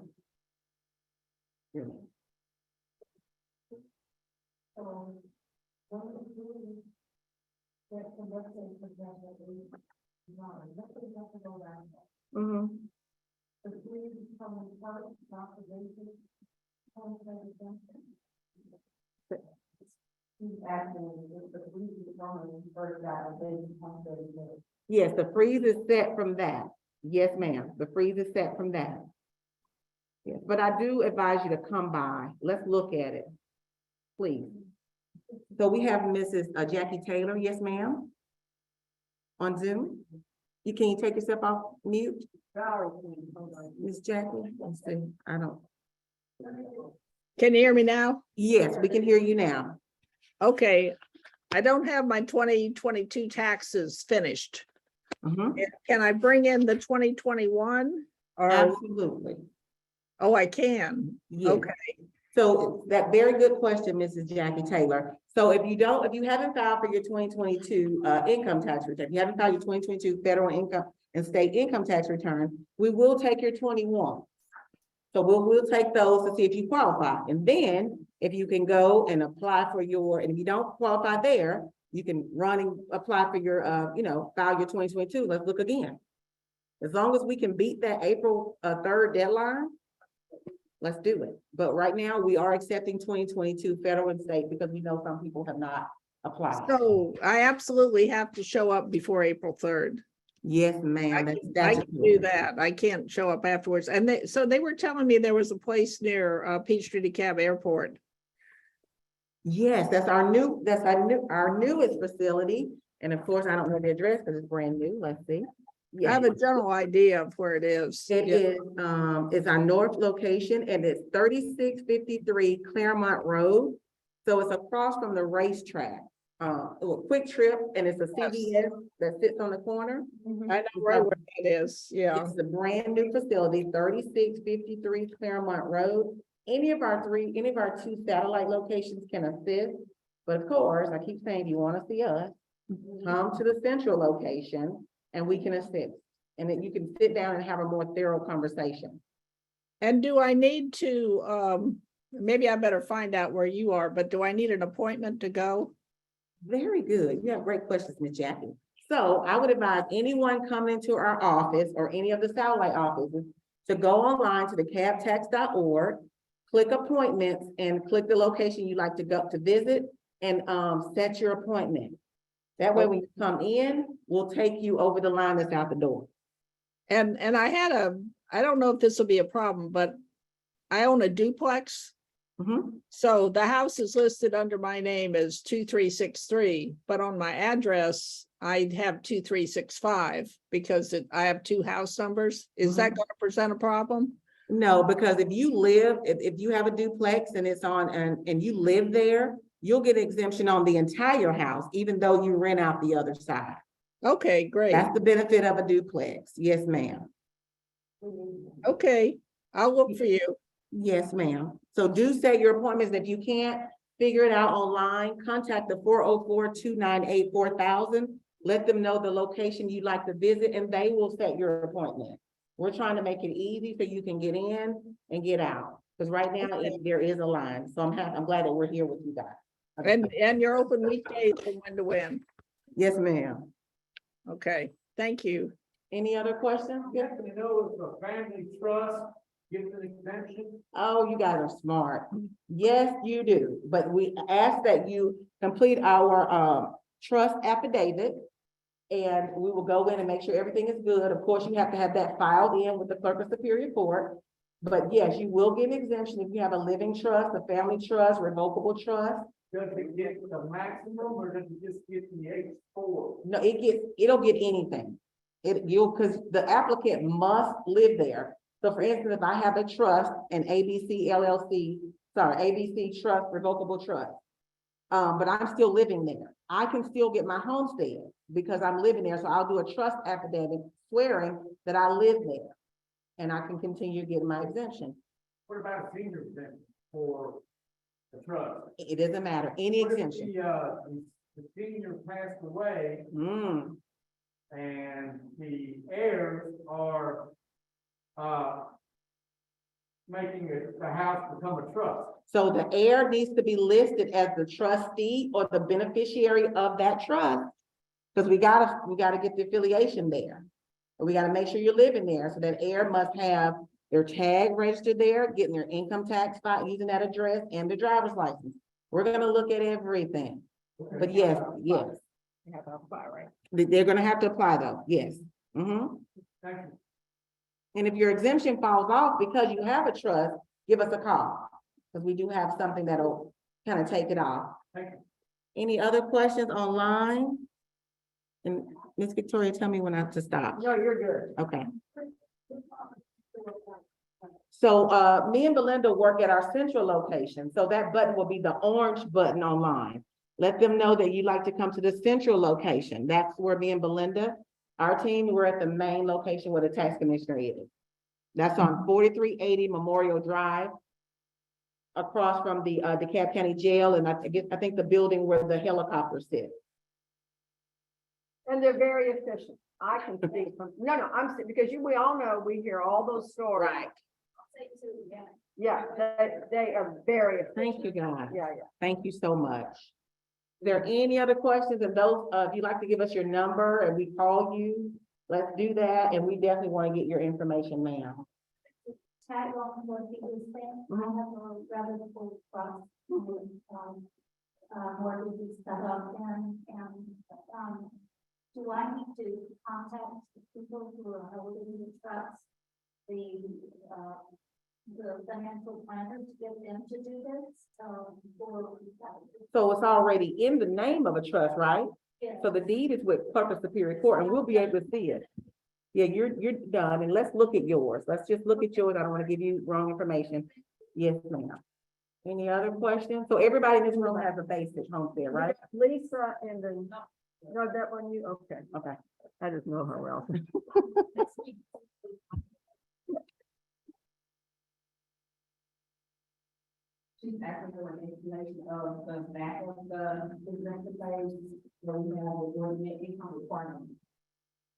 So, one of the rules that the website for example, is not, nothing has to go down. Mhm. The three become part of the basic homestead exemption. He's actually, the three become first that basic homestead exemption. Yes, the freeze is set from that. Yes, ma'am. The freeze is set from that. Yes, but I do advise you to come by. Let's look at it, please. So we have Mrs. Jackie Taylor. Yes, ma'am. On Zoom. Can you take yourself off mute? Miss Jackie, let's see. I don't. Can you hear me now? Yes, we can hear you now. Okay, I don't have my 2022 taxes finished. Mhm. Can I bring in the 2021? Or, Absolutely. oh, I can. Yes. Okay, So that very good question, Mrs. Jackie Taylor. So if you haven't filed for your 2022 income tax return, if you haven't filed your 2022 federal income and state income tax return, we will take your 21. So we'll take those to see if you qualify. And then if you can go and apply for and if you don't qualify there, you can run and apply for your, file your 2022. Let's look again. As long as we can beat that April 3rd deadline, let's do it. But right now, we are accepting 2022 federal and state because we know some people have not applied. so I absolutely have to show up before April 3rd. Yes, ma'am. I can do that. I can't show up afterwards. And so they were telling me there was a place near Peachtree DeKalb Airport. Yes, our newest facility. And of course, I don't know the address because it's brand new. Let's see. I have a general idea of where it is. It Yeah. is, it's our north location and it's 3653 Claremont Road. So it's across from the racetrack. A Quick Trip, and it's a CVS that sits on the corner. I know right where that is. Yeah. It's a brand new facility, 3653 Claremont Road. Any of our two satellite locations can assist. But of course, I keep saying, if you want to see us, come to the central location and we can assist. And then you can sit down and have a more thorough conversation. And do I need to, maybe I better find out where you are, but do I need an appointment to go? Very good. You have great questions, Ms. Jackie. So I would advise anyone coming into our office or any of the satellite offices to go online to thecabtax.org, click appointments and click the location you'd like to go to visit and set your appointment. That way, when you come in, we'll take you over the line that's out the door. And I don't know if this will be a problem, but I own a duplex. Mhm. So the house is listed under my name as 2363, but on my address, I have 2365 because I have two house numbers. Is that going to present a problem? No, because if you have a duplex and it's on and you live there, you'll get exemption on the entire house, even though you rent out the other side. Okay, great. That's the benefit of a duplex. Yes, ma'am. Okay, I'll look for you. Yes, ma'am. So do set your appointments. If you can't figure it out online, contact the 404-298-4000. Let them know the location you'd like to visit and they will set your appointment. We're trying to make it easy so you can get in and get out. Because right now there is a line. So I'm glad that we're here with you guys. And you're open weekdays from when to when. Yes, ma'am. Okay, thank you. Any other questions? You know, if a family trust gives an exemption, Oh, you guys are smart. Yes, you do. But we ask that you complete our trust affidavit. And we will go in and make sure everything is good. Of course, you have to have that filed in with the clerk of superior court. But yes, you will get an exemption if you have a living trust, a family trust, revocable trust. does it get the maximum or does it just get the H4? No, it'll get anything. Because the applicant must live there. So for instance, if I have a trust, an ABC Trust, revocable trust. But I'm still living there. I can still get my homestead because I'm living there. So I'll do a trust affidavit swearing that I live there. And I can continue getting my exemption. What about a senior exemption for the trust? It doesn't matter, any What if exemption. the senior passed away Mm, and the heirs are, making the house become a trust? So the heir needs to be listed as the trustee or the beneficiary of that trust. Because we gotta get the affiliation there. And we gotta make sure you're living there. So that heir must have their tag registered there, getting their income tax file, using that address and the driver's license. We're gonna look at everything. But yes, yes, You have to apply, right? they're gonna have to apply though, yes. Mhm. Thank you. And if your exemption falls off because you have a trust, give us a call. Because we do have something that'll kind of take it off. Thank you. Any other questions online? And Miss Victoria, tell me when I have to stop. No, you're good. Okay. So me and Belinda work at our central location. So that button will be the orange button online. Let them know that you'd like to come to the central location. That's where me and Belinda, our team, we're at the main location where the tax commissioner is. That's on 4380 Memorial Drive, across from the DeKalb County Jail, and I think the building where the helicopter sits. And they're very efficient. I can speak from, because we all know, we hear all those stories. Right. Yeah, they are very efficient. Thank you, guys. Yeah. Thank you so much. Is there any other questions? And those, if you'd like to give us your number and we call you, let's do that. And we definitely want to get your information, ma'am. Tag on what he was saying, I have a rather full trust, mortgages set up and, do I need to contact the people who are holding the trust, the financial planners to get them to do this, or? So it's already in the name of a trust, right? Yeah. So the deed is with Clerk of Superior Court and we'll be able to see it. Yeah, you're done. And let's look at yours. Let's just look at yours. I don't want to give you wrong information. Yes, ma'am. Any other questions? So everybody in this room has a basic homestead, right? Lisa and then, no, that one you, okay. Okay. I just know her well. She's asking for an explanation of the back of the exemption page, where we have the ordinary income requirement.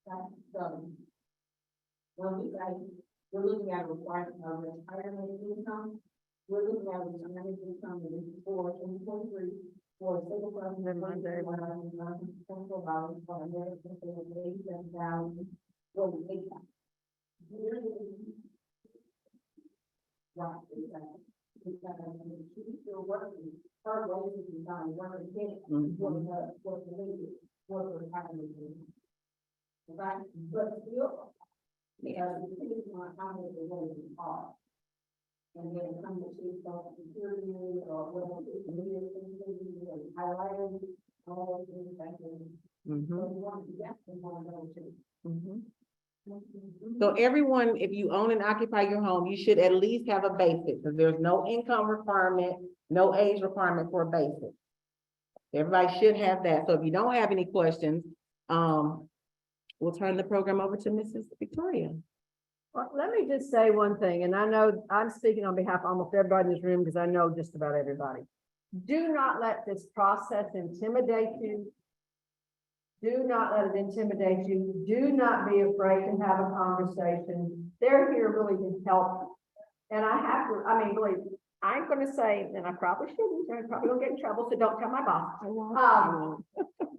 That's, we're looking at requirement of retirement income. We're looking at retirement income for 2023 for a single person. $1,000 for American $87,000 for the income. Right, exactly. She's still working, her wages is on one again, what the wages, what the retirement is. Right, but still, because the city on how much the wages are. And then some of the chief social security or whatever, highlighted, all those things, like, Mhm. so we want to definitely want to know too. Mhm. So everyone, if you own and occupy your home, you should at least have a basic, because there's no income requirement, no age requirement for a basic. Everybody should have that. So if you don't have any questions, we'll turn the program over to Mrs. Victoria. Well, let me just say one thing, and I know I'm speaking on behalf of almost everybody in this room because I know just about everybody. Do not let this process intimidate you. Do not let it intimidate you. Do not be afraid to have a conversation. They're here really to help you. And I have to, I mean, believe, me, I ain't gonna say, and I probably shouldn't, I probably gonna get in trouble, so don't tell my boss.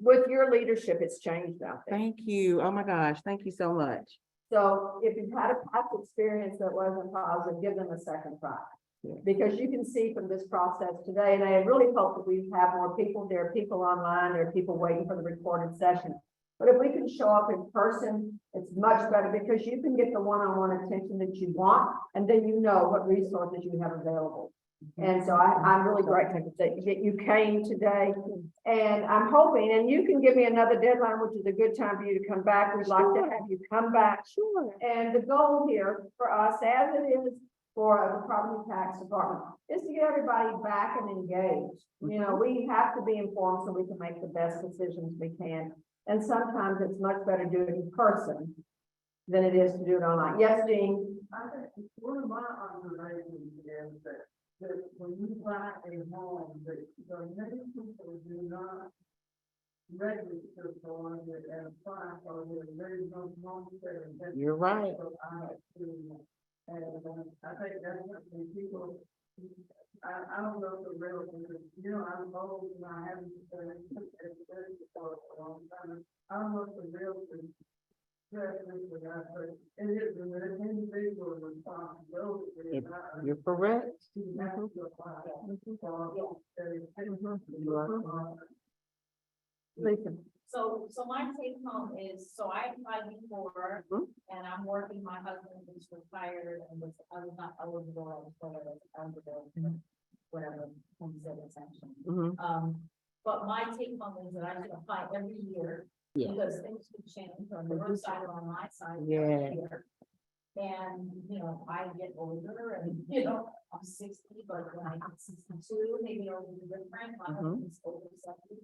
With your leadership, it's changed out there. Thank you. Oh my gosh, thank you so much. So if you've had a past experience that wasn't positive, give them a second try. Yeah. Because you can see from this process today, and I really hope that we have more people, there are people online, there are people waiting for the recorded session. But if we can show up in person, it's much better because you can get the one-on-one attention that you want, and then you know what resources you have available. And so I'm really grateful that you came today, and I'm hoping, and you can give me another deadline, which is a good time for you to come back. We'd like to have you come back. Sure. And the goal here for us, as it is for the property tax department, is to get everybody back and engaged. You know, we have to be informed so we can make the best decisions we can. And sometimes it's much better to do it in person than it is to do it online. Yes, Jean? I think one of my observations is that when you buy a home, that many people do not register for it and apply for it. There is no homestead. You're right. And I think that's something people, I don't know the real, you know, I'm old and I haven't been for a long time. I don't know if the real is for that, but it is an individual responsibility. You're correct. Listen. So my take home is, so I applied before, and I'm working, my husband is retired and I was not eligible, I was eligible, whatever, homestead exemption. But my take home is that I should apply every year. Yeah. Because things could change on your side or on my side. Yeah. every year. And, you know, I get older and, you know, I'm 60, but when I get 62, maybe it'll be different, my husband's over 70.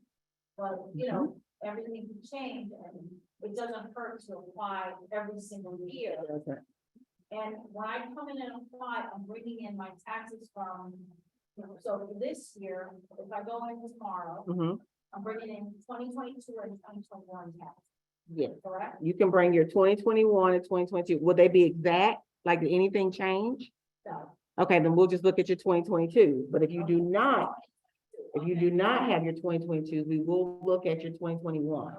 But, you know, everything can change and it doesn't hurt to apply every single year. And when I come in and apply, I'm bringing in my taxes from, you know, so for this year, if I go in tomorrow, I'm bringing in 2022 and 2021 tax. Yeah. Correct? You can bring your 2021 and 2022. Will they be exact? Like, did anything change? So. Okay, then we'll just look at your 2022. But if you do not, if you do not have your 2022, we will look at your 2021.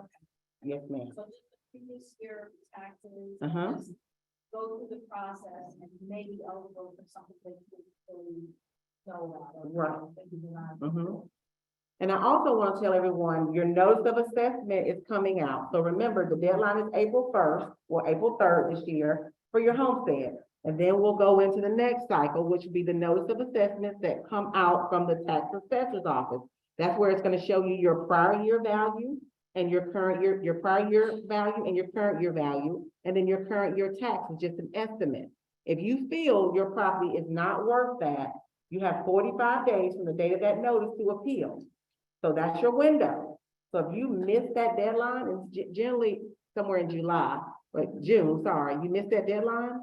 Yes, ma'am. So just the previous year taxes. Uh-huh. Just go through the process and maybe eligible for something that you really know about. Or Right. that you do not. And I also want to tell everyone, your notice of assessment is coming out. So remember, the deadline is April 1st or April 3rd this year for your homestead. And then we'll go into the next cycle, which will be the notice of assessments that come out from the tax assessor's office. That's where it's going to show you your prior year value and your current year, your prior year value and your current year value. And then your current year tax is just an estimate. If you feel your property is not worth that, you have 45 days from the date of that notice to appeal. So that's your window. So if you miss that deadline, it's generally somewhere in July, but June, sorry, you missed that deadline,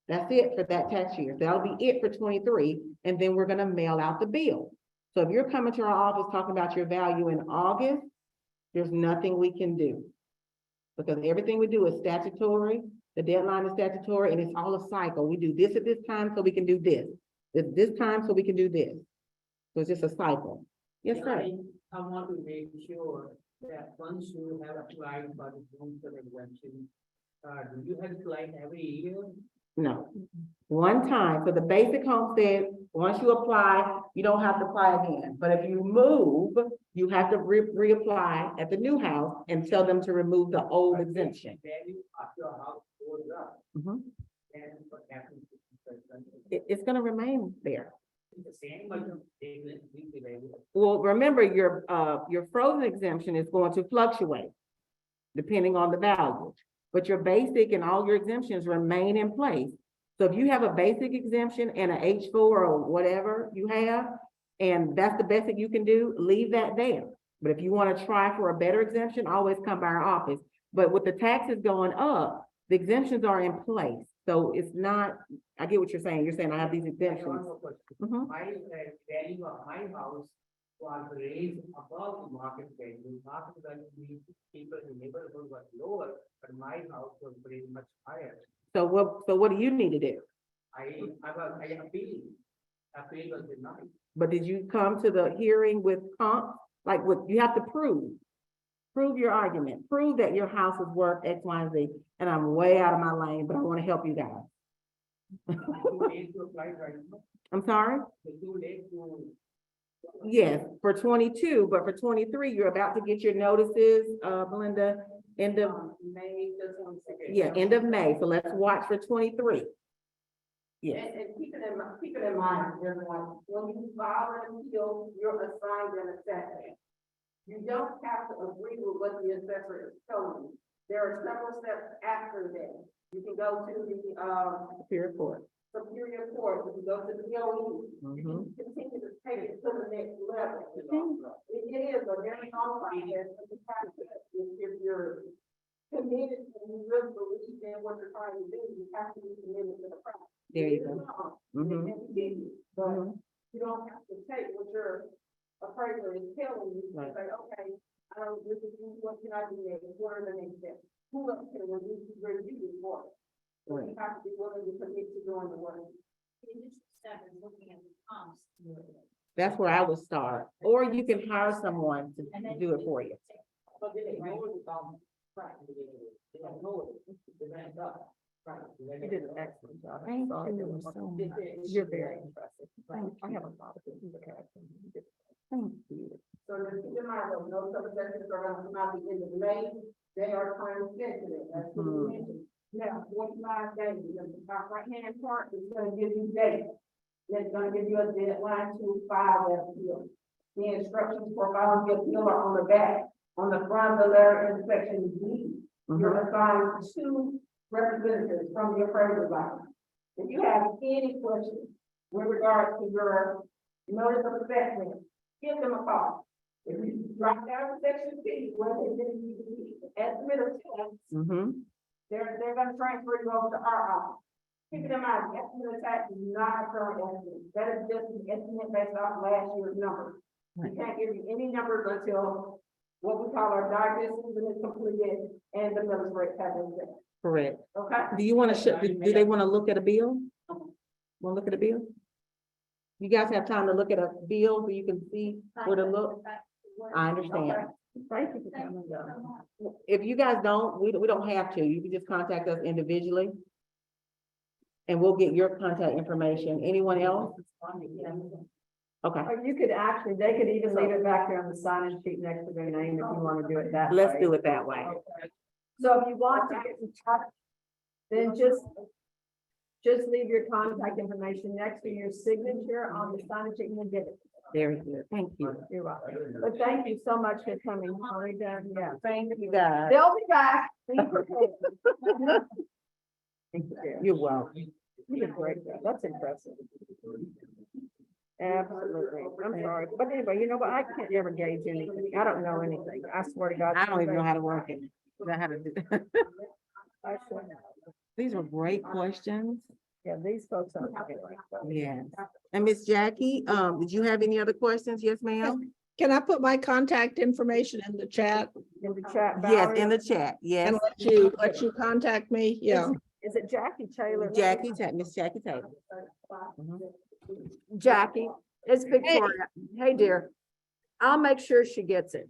that's it for that tax year. That'll be it for 23, and then we're gonna mail out the bill. So if you're coming to our office talking about your value in August, there's nothing we can do. Because everything we do is statutory, the deadline is statutory, and it's all a cycle. We do this at this time so we can do this. This time so we can do this. So it's just a cycle. Yes, sir. I want to make sure that once you have applied for the homestead exemption, do you have to apply every year? No, one time. So the basic homestead, once you apply, you don't have to apply again. But if you move, you have to reapply at the new house and tell them to remove the old exemption. Value of your house goes up. And what happens? It's gonna remain there. The same, but they will value. Well, remember, your frozen exemption is going to fluctuate depending on the value, but your basic and all your exemptions remain in place. So if you have a basic exemption and an H4 or whatever you have, and that's the best that you can do, leave that there. But if you want to try for a better exemption, always come by our office. But with the taxes going up, the exemptions are in place. So it's not, I get what you're saying. You're saying I have these I have exemptions. one more question. Mhm. My value of my house was raised above the market value. Market value means people in the neighborhood was lower, but my house was pretty much higher. So what do you need to do? I appeal was denied. But did you come to the hearing with comp? Like what, you have to prove. Prove your argument. Prove that your house is worth X, Y, and Z. And I'm way out of my lane, but I want to help you guys. Too late to apply right now. I'm sorry? It's too late to. Yes, for 22, but for 23, you're about to get your notices, Belinda, end of, May, just one second. yeah, end of May. So let's watch for 23. Yes, And keep it in mind, everyone, when you file an appeal, you're assigned an assessment. You don't have to agree with what the assessor is telling you. There are several steps after that. You can go to the, Superior Court. Superior Court, you can go to the DOE. You can continue to take it to the next level. It is a very long process, but you have to, if you're committed and you really believe in what you're trying to do, you have to be committed to the process. There you go. Mhm. But you don't have to take what your appraiser is telling you, to Right. say, okay, this is what can I do next, what are the next steps? Who else can review this work? So you have to be willing to commit to doing the work. The initial step is looking at the comps. That's where I would start. Or you can hire someone to And then do it for you. But they ignore the problem. Right. They ignore it. They went up. Right. You did an excellent job. Thank you so much. You're very impressive. I have a lot of things to add. Thank you. So just keep in mind, those no subsections are gonna come out the end of May, they are time sensitive, that's what we mentioned. Now, 45 days, the top right-hand part is gonna give you dates. It's gonna give you a deadline to file that appeal. The instructions for filing the appeal are on the back, on the front of the letter in section D. You're assigned 2 representatives from the appraiser's office. If you have any questions with regards to your notice of assessment, give them a call. If you drop down to section C, where they didn't need to be, estimate of tax, they're gonna transfer you over to our office. Keep in mind, estimate of tax is not a current estimate, that is just an estimate based off last year's numbers. We can't give you any numbers until what we call our digest season is completed and the millage rate has been set. Correct. Okay? Do you want to, do they want to look at a bill? Want to look at a bill? You guys have time to look at a bill so you can see where to look? I understand. Thank you for coming, though. If you guys don't, we don't have to. You can just contact us individually. And we'll get your contact information. Anyone else? Okay, Or you could actually, they could even leave it back there on the sign-in sheet next to their name if you want to do it that way. let's do it that way. So if you want to get in touch, then just leave your contact information next to your signature on the sign-in sheet and we'll get it. Very good. Thank you. You're welcome. But thank you so much for coming. Yeah. Thank you, guys. They'll be back. Be prepared. You're welcome. You did a great job. That's impressive. Absolutely. I'm sorry. But anyway, you know what? I can't ever gauge anything. I don't know anything. I swear to God. I don't even know how to work it. Know how to do. I swear. These were great questions. Yeah, these folks are. Yes. And Miss Jackie, did you have any other questions? Yes, ma'am? Can I put my contact information in the chat In the chat. Yes, Valerie? in the chat. Yes. and let you contact me? Yeah. Is it Jackie Taylor? Miss Jackie Taylor. Jackie, it's Victoria. Hey, dear. I'll make sure she gets it.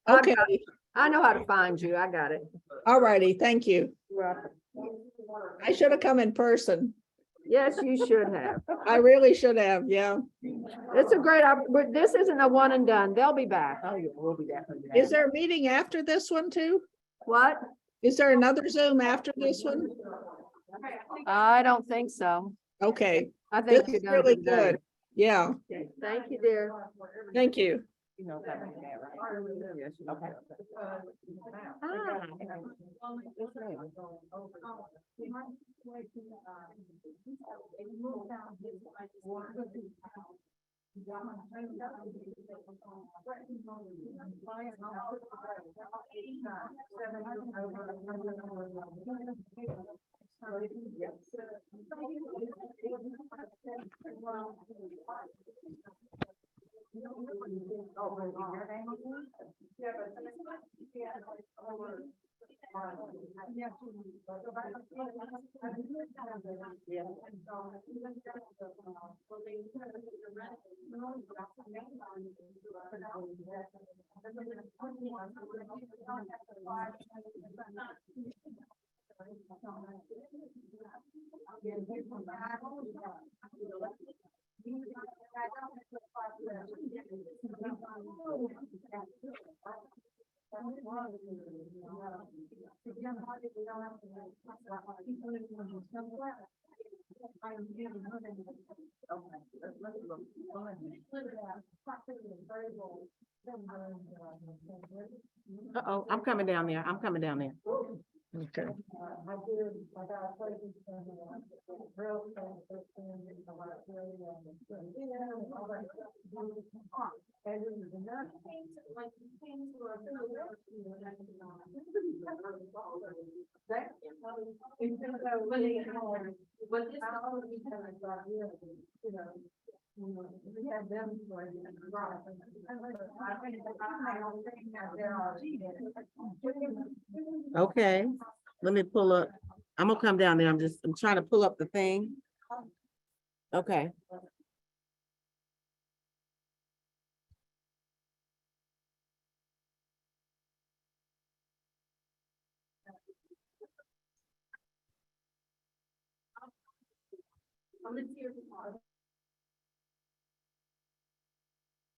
I've Okay, got- I know how to find you. I got it. all righty, thank you. Well, I should have come in person. yes, you should have. I really should have, yeah. It's a great, but this isn't a one and done. They'll be back. Oh, yeah, we'll be definitely. Is there a meeting after this one too? What? Is there another Zoom after this one? I don't think so. Okay, I this think you're is done really for today. good. Yeah, Thank you, dear. thank you. You know that, right? Yes, Okay. Uh-oh, I'm coming down there. I'm coming down there. Okay. I do, like I was saying, real estate, we have them for it. I think I don't think that there are. Okay, let me pull up. I'm gonna come down there. I'm trying to pull up the thing. Okay. I'm gonna see you tomorrow.